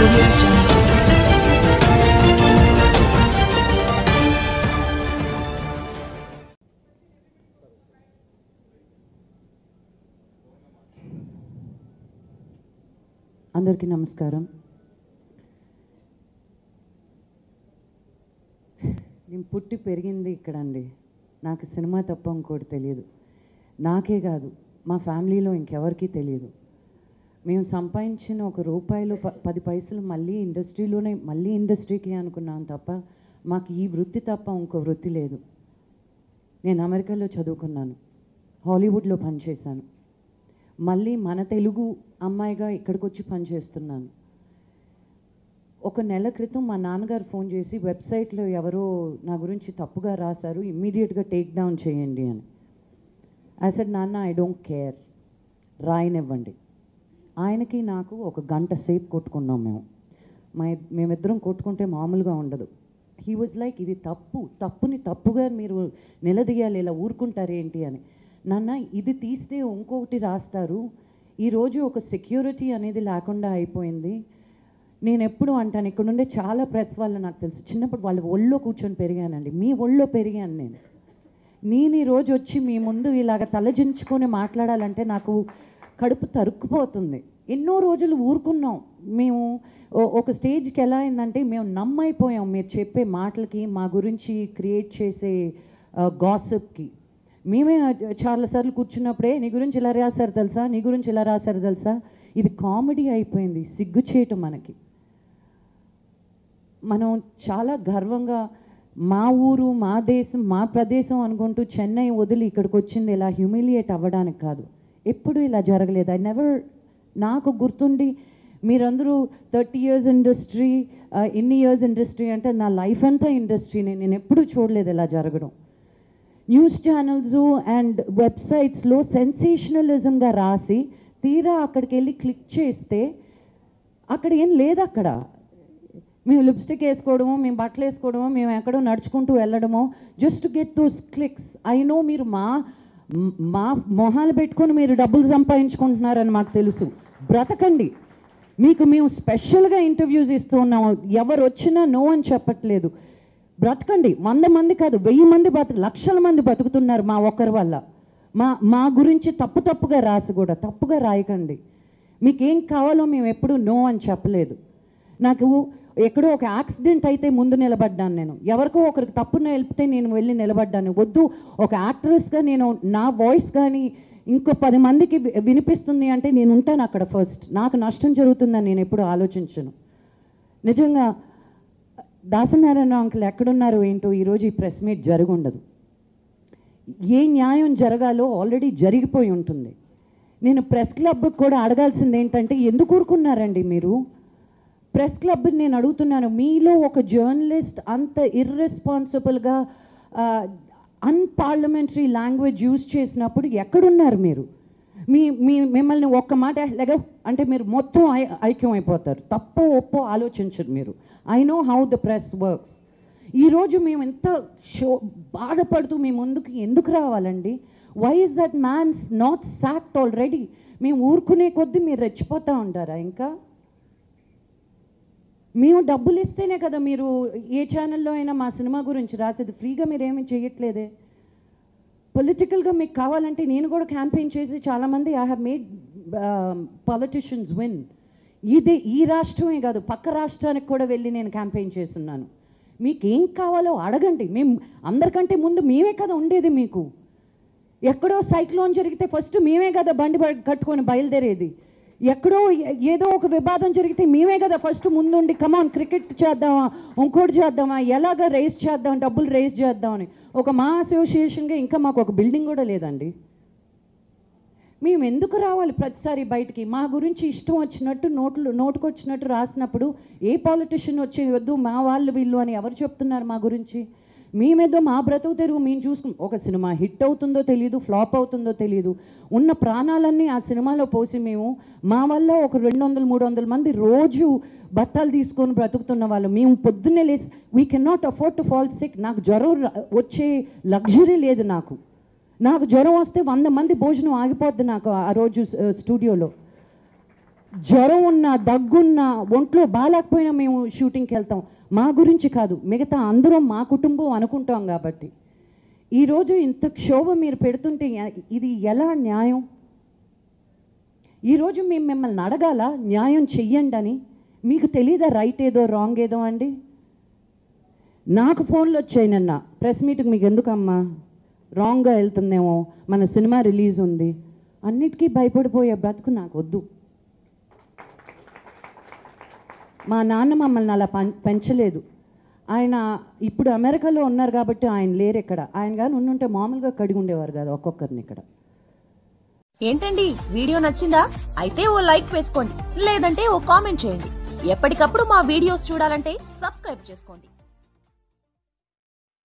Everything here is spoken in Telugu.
Audio Jungle. అందరికీ నమస్కారం. నేను పుట్టి పెరిగింది ఇక్కడ అండి. నాకు సినిమా తప్ప ఇంకోటి తెలియదు. నాకే కాదు, మా ఫ్యామిలీలో ఇంకెవరికీ తెలియదు. మేము సంపాదించిన ₹1 10 పైసలు మళ్ళీ ఇండస్ట్రీకి అనుకున్నాం తప్ప మాకు ఈ వృత్తి తప్ప ఇంకో వృత్తి లేదు. నేను అమెరికాలో చదువుకున్నాను, హాలీవుడ్లో పనిచేశాను, మళ్ళీ మన తెలుగు అమ్మాయిగా ఇక్కడికి వచ్చి పనిచేస్తున్నాను. ఒక నెల క్రితం మా నాన్నగారు ఫోన్ చేసి వెబ్సైట్లో ఎవరో నా గురించి తప్పుగా రాశారు, ఇమ్మీడియట్గా టేక్ డౌన్ చేయండి అని. ఐ సెడ్, నాన్న ఐ డోంట్ కేర్, రాయనివ్వండి. ఆయనకి నాకు 1 గంట సేపు కొట్టుకున్నాం మేము. మేమిద్దరం కొట్టుకుంటే మామూలుగా ఉండదు. హీ వాజ్ లైక్, ఇది తప్పుని తప్పుగా మీరు నిలదీయాలి, ఇలా ఊరుకుంటారేంటి అని. నాన్న ఇది తీస్తే ఇంకొకటి రాస్తారు, ఈరోజు ఒక సెక్యూరిటీ అనేది లేకుండా అయిపోయింది. నేను ఎప్పుడు అంటాను, ఇక్కడ నుండే చాలా ప్రెస్ వాళ్ళు నాకు తెలుసు, చిన్నప్పుడు వాళ్ళ ఒళ్ళో కూర్చొని పెరిగానండి, మీ ఒళ్ళో పెరిగాను నేను ఈరోజు వచ్చి మీ ముందు ఇలాగ తలజించుకొని మాట్లాడాలంటే నాకు కడుపు తరుక్కుపోతుంది. ఎన్నో రోజులు ఊరుకున్నాం మేము. ఒక స్టేజ్కి ఎలా అయిందంటే మేము నమ్మైపోయాం మీరు చెప్పే మాటలకి, మా గురించి క్రియేట్ చేసే గాసిప్కి. మేమే చాలాసార్లు కూర్చున్నప్పుడే నీ గురించి ఇలా రాశారు తెలుసా, నీ గురించి ఇలా రాశారు తెలుసా. ఇది కామెడీ అయిపోయింది, సిగ్గు చేయటం మనకి. మనం చాలా గర్వంగా మా ఊరు, మా దేశం, మా ప్రదేశం అనుకుంటూ చెన్నై వదిలి ఇక్కడికి వచ్చింది ఇలా హ్యూమిలియేట్ అవ్వడానికి కాదు. ఎప్పుడు ఇలా జరగలేదు. ఐ నెవర్, నాకు గుర్తుండి మీరందరూ 30 years ఇండస్ట్రీ, ఇన్ని ఇయర్స్ ఇండస్ట్రీ అంటే నా లైఫ్ అంతా ఇండస్ట్రీని, నేను ఎప్పుడూ చూడలేదు ఇలా జరగడం. న్యూస్ ఛానల్స్ అండ్ వెబ్సైట్స్లో సెన్సేషనలిజంగా రాసి తీరా అక్కడికి వెళ్ళి క్లిక్ చేస్తే అక్కడ ఏం లేదు. అక్కడ మేము లిప్స్టిక్ వేసుకోవడమో, మేము బట్టలు వేసుకోవడమో, మేము ఎక్కడో నడుచుకుంటూ వెళ్ళడమో, just to get those clicks. I know మీరు మా మొహాలు పెట్టుకొని మీరు డబ్బులు సంపాదించుకుంటున్నారని మాకు తెలుసు. బ్రతకండి. మీకు మేము స్పెషల్గా ఇంటర్వ్యూస్ ఇస్తూ ఉన్నాము. ఎవరు వచ్చినా నో అని చెప్పట్లేదు. బ్రతకండి. 100 మంది కాదు, 1000 మంది లక్షల మంది బతుకుతున్నారు మా ఒక్కరి వల్ల. మా గురించి తప్పుగా రాసి కూడా తప్పుగా రాయకండి. మీకేం కావాలో మేము ఎప్పుడూ నో అని చెప్పలేదు. నాకు ఎక్కడో ఒక యాక్సిడెంట్ అయితే ముందు నిలబడ్డాను నేను. ఎవరికో ఒకరికి తప్పున వెళ్తే నేను వెళ్ళి నిలబడ్డాను. వద్దు, ఒక యాక్ట్రెస్గా నేను నా వాయిస్ కానీ ఇంకో 10 మందికి వినిపిస్తుంది అంటే నేను ఉంటాను అక్కడ ఫస్ట్. నాకు నష్టం జరుగుతుందని నేను ఎప్పుడు ఆలోచించను. నిజంగా దాసనారాయణ అంకుల్ ఎక్కడున్నారో ఏంటో ఈరోజు ఈ ప్రెస్ మీట్ జరుగుండదు. ఏ న్యాయం జరగాలో ఆల్రెడీ జరిగిపోయి ఉంటుంది. నేను ప్రెస్ క్లబ్కి కూడా అడగాల్సింది ఏంటంటే, ఎందుకు ఊరుకున్నారండి మీరు? ప్రెస్ క్లబ్ని నేను అడుగుతున్నాను, మీలో ఒక జర్నలిస్ట్ అంత ఇర్రెస్పాన్సిబుల్గా అన్పార్లమెంటరీ లాంగ్వేజ్ యూజ్ చేసినప్పుడు ఎక్కడున్నారు మీరు? మిమ్మల్ని ఒక్క మాట లెగో అంటే మీరు మొత్తం ఐక్యం అయిపోతారు. తప్పో ఒప్పో ఆలోచించరు మీరు. I know how the press works. ఈరోజు మేము ఎంత బాధపడుతూ మీ ముందుకు ఎందుకు రావాలండి? Why is that man's not sacked already? మేము ఊరుకునే కొద్దీ మీరు రెచ్చిపోతూ ఉంటారా? ఇంకా మేము డబ్బులు ఇస్తేనే కదా మీరు ఏ ఛానల్లో అయినా మా సినిమా గురించి రాసేది. ఫ్రీగా మీరేమీ చేయట్లేదే. పొలిటికల్గా మీకు కావాలంటే నేను కూడా క్యాంపెయిన్ చేసి చాలామంది I have made politicians win. ఈ రాష్ట్రమే కాదు, పక్క రాష్ట్రానికి కూడా వెళ్ళి నేను క్యాంపెయిన్ చేస్తున్నాను. మీకు ఏం కావాలో అడగండి. మేము అందరికంటే ముందు మేమే కదా ఉండేది. మీకు ఎక్కడో సైక్లోన్ జరిగితే ఫస్ట్ మేమే కదా బండి కట్టుకొని బయలుదేరేది. ఎక్కడో ఏదో ఒక వివాదం జరిగితే మేమే కదా ఫస్ట్ ముందుండి కమాన్ క్రికెట్ చేద్దామా, ఇంకోటి చేద్దామా, ఎలాగ రేస్ చేద్దాం, డబ్బులు రేస్ చేద్దామని. ఒక మా అసోసియేషన్గా ఇంకా మాకు ఒక బిల్డింగ్ కూడా లేదండి. మేము ఎందుకు రావాలి ప్రతిసారి బయటికి? మా గురించి ఇష్టం వచ్చినట్టు నోటుకొచ్చినట్టు రాసినప్పుడు ఏ పాలిటిషియన్ వచ్చి వద్దు మా వాళ్ళు వీళ్ళు అని ఎవరు చెప్తున్నారు మా గురించి? మేమేదో మా బ్రతుకు తెరుగు మేము చూసుకుంటాం. ఒక సినిమా హిట్ అవుతుందో తెలియదు, ఫ్లాప్ అవుతుందో తెలియదు. ఉన్న ప్రాణాలన్నీ ఆ సినిమాలో పోసి మేము మా వల్ల ఒక 200-300 మంది రోజు బత్తాలు తీసుకొని బ్రతుకుతున్న వాళ్ళు. మేము పొద్దున్నే లేసి we can not afford to fall sick. నాకు జ్వరం వచ్చే లగ్జరీ లేదు. నాకు జ్వరం వస్తే 100 మంది భోజనం ఆగిపోద్ది నాకు ఆ రోజు స్టూడియోలో. జ్వరం ఉన్నా దగ్గున్నా ఒంట్లో బాగాలేకపోయినా మేము షూటింగ్కి వెళ్తాం. మా గురించి కాదు, మిగతా అందరం మా కుటుంబం అనుకుంటాం. కాబట్టి ఈరోజు ఇంత క్షోభ మీరు పెడుతుంటే ఇది ఎలా న్యాయం? ఈరోజు మేము మిమ్మల్ని అడగాల న్యాయం చెయ్యండి అని. మీకు తెలీదా రైట్ ఏదో రాంగ్ ఏదో అండి? నాకు ఫోన్లు వచ్చాయి నిన్న, ప్రెస్ మీట్కి మీకు ఎందుకమ్మా, రాంగ్గా వెళ్తుందేమో, మన సినిమా రిలీజ్ ఉంది, అన్నిటికీ భయపడిపోయే బ్రతుకు నాకు వద్దు. మా నాన్న మమ్మల్ని అలా పెంచలేదు. ఆయన ఇప్పుడు అమెరికాలో ఉన్నారు కాబట్టి ఆయన లేరు ఇక్కడ. ఆయన కానీ ఉండుంటే మామూలుగా కడిగి ఉండేవారు కాదు ఒక్కొక్కరిని ఇక్కడ. ఏంటండి వీడియో నచ్చిందా? అయితే ఓ లైక్ వేసుకోండి, లేదంటే ఓ కామెంట్ చేయండి. ఎప్పటికప్పుడు మా వీడియోస్ చూడాలంటే సబ్స్క్రైబ్ చేసుకోండి.